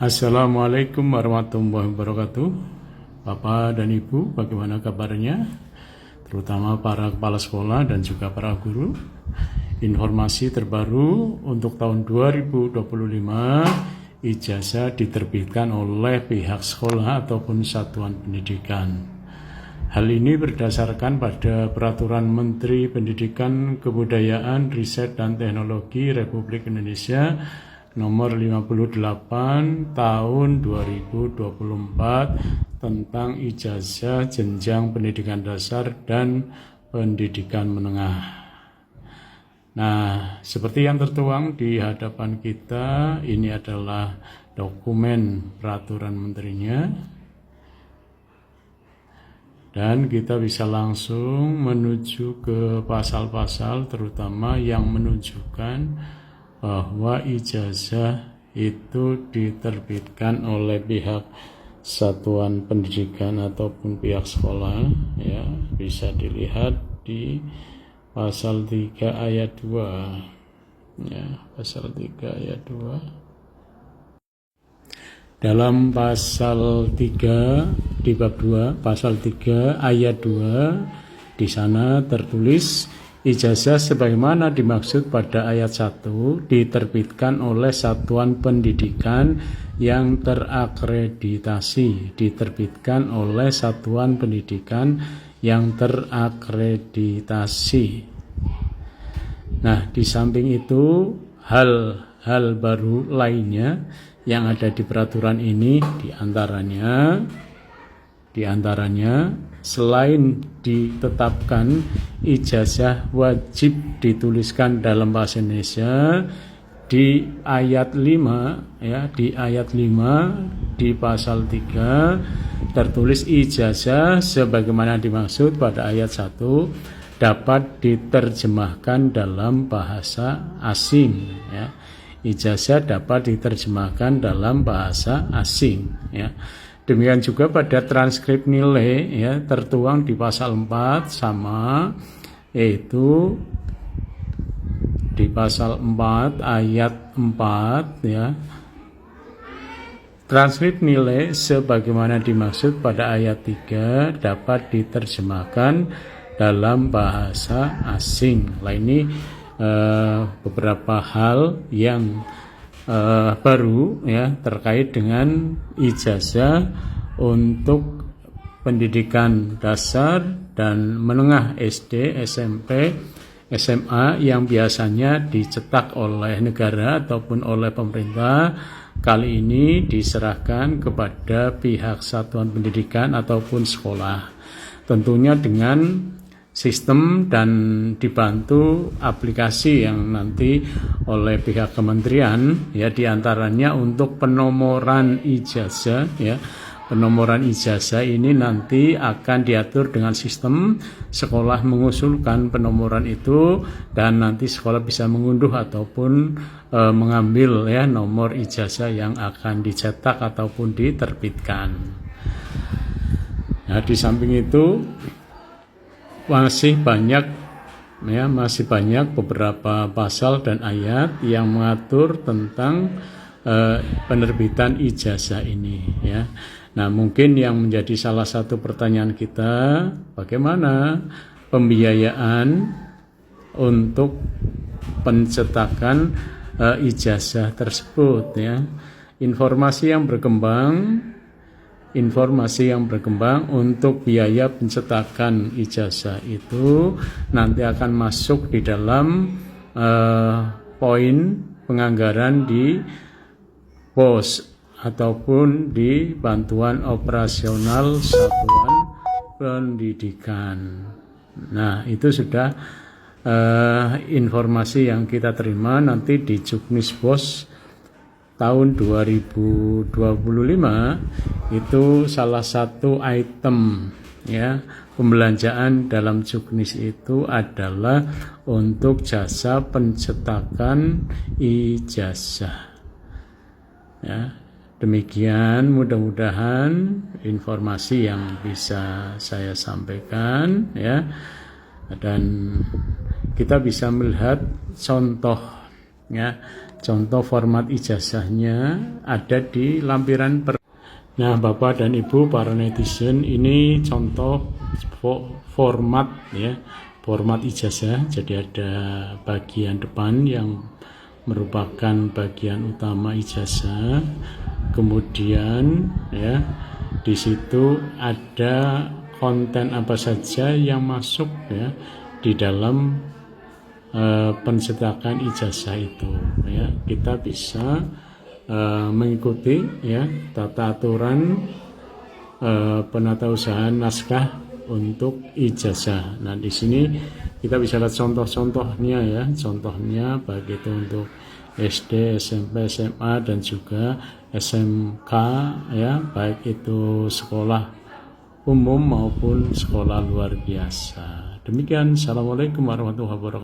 Assalamualaikum warahmatullahi wabarakatuh. Bapak dan Ibu, bagaimana kabarnya? Terutama para kepala sekolah dan juga para guru. Informasi terbaru untuk tahun 2025, ijazah diterbitkan oleh pihak sekolah ataupun satuan pendidikan. Hal ini berdasarkan pada Peraturan Menteri Pendidikan, Kebudayaan, Riset dan Teknologi Republik Indonesia Nomor 58 Tahun 2024 tentang ijazah jenjang pendidikan dasar dan pendidikan menengah. Nah, seperti yang tertuang di hadapan kita, ini adalah dokumen peraturan menterinya. Dan kita bisa langsung menuju ke pasal-pasal terutama yang menunjukkan bahwa ijazah itu diterbitkan oleh pihak satuan pendidikan ataupun pihak sekolah, ya, bisa dilihat di pasal 3 ayat 2, ya, pasal 3 ayat 2. Dalam pasal 3 di bab 2, pasal 3 ayat 2, di sana tertulis ijazah sebagaimana dimaksud pada ayat 1 diterbitkan oleh satuan pendidikan yang terakreditasi. Diterbitkan oleh satuan pendidikan yang terakreditasi. Nah, di samping itu hal-hal baru lainnya yang ada di peraturan ini diantaranya selain ditetapkan ijazah wajib dituliskan dalam bahasa Indonesia di ayat 5, ya, di ayat 5 di pasal 3 tertulis ijazah sebagaimana dimaksud pada ayat 1 dapat diterjemahkan dalam bahasa asing, ya. Ijazah dapat diterjemahkan dalam bahasa asing, ya. Demikian juga pada transkrip nilai, ya, tertuang di pasal 4 sama, yaitu di pasal 4 ayat 4, ya. Transkrip nilai sebagaimana dimaksud pada ayat 3 dapat diterjemahkan dalam bahasa asing. Nah, ini beberapa hal yang baru, ya, terkait dengan ijazah untuk pendidikan dasar dan menengah SD, SMP, SMA yang biasanya dicetak oleh negara ataupun oleh pemerintah, kali ini diserahkan kepada pihak satuan pendidikan ataupun sekolah. Tentunya dengan sistem dan dibantu aplikasi yang nanti oleh pihak kementerian, ya, diantaranya untuk penomoran ijazah, ya. Penomoran ijazah ini nanti akan diatur dengan sistem sekolah mengusulkan penomoran itu dan nanti sekolah bisa mengunduh ataupun mengambil, ya, nomor ijazah yang akan dicetak ataupun diterbitkan. Nah, di samping itu masih banyak beberapa pasal dan ayat yang mengatur tentang penerbitan ijazah ini, ya. Nah, mungkin yang menjadi salah satu pertanyaan kita, bagaimana pembiayaan untuk pencetakan ijazah tersebut, ya. Informasi yang berkembang untuk biaya pencetakan ijazah itu nanti akan masuk di dalam poin penganggaran di POS ataupun di bantuan operasional satuan pendidikan. Nah, itu sudah informasi yang kita terima nanti di Juknisbos tahun 2025 itu salah satu item, ya, pembelanjaan dalam Juknis itu adalah untuk jasa pencetakan ijazah, ya. Demikian mudah-mudahan informasi yang bisa saya sampaikan, ya, dan kita bisa melihat contoh, ya, contoh format ijazahnya ada di lampiran Nah, Bapak dan Ibu para netizen, ini contoh format ya, format ijazah. Jadi ada bagian depan yang merupakan bagian utama ijazah. Kemudian ya, di situ ada konten apa saja yang masuk ya di dalam pencetakan ijazah itu ya. Kita bisa mengikuti ya tata aturan penatausahaan naskah untuk ijazah. Nah, di sini kita bisa lihat contoh-contohnya ya, contohnya baik itu untuk SD, SMP, SMA dan juga SMK ya, baik itu sekolah umum maupun sekolah luar biasa. Demikian, Assalamualaikum warahmatullahi wabarakatuh.